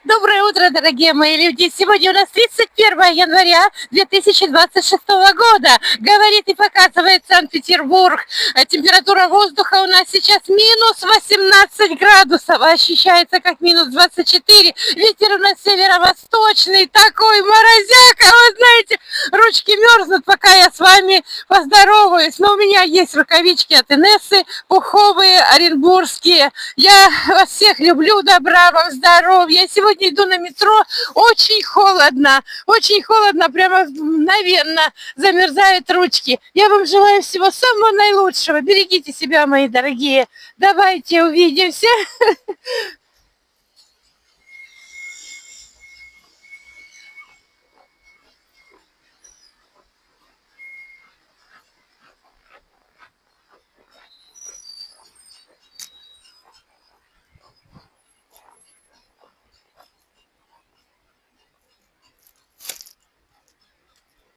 Доброе утро, дорогие мои люди! Сегодня у нас 31 января 2026 года. Говорит и показывает Санкт-Петербург. Температура воздуха у нас сейчас минус 18 градусов, а ощущается как минус 24. Ветер у нас северо-восточный, такой морозяка, вы знаете, ручки мерзнут, пока я с вами поздороваюсь. Но у меня есть рукавички от Инессы, пуховые, оренбургские. Я вас всех люблю, добра вам, здоровья. Сегодня иду на метро, очень холодно, прямо мгновенно замерзают ручки. Я вам желаю всего самого наилучшего. Берегите себя, мои дорогие. Давайте увидимся.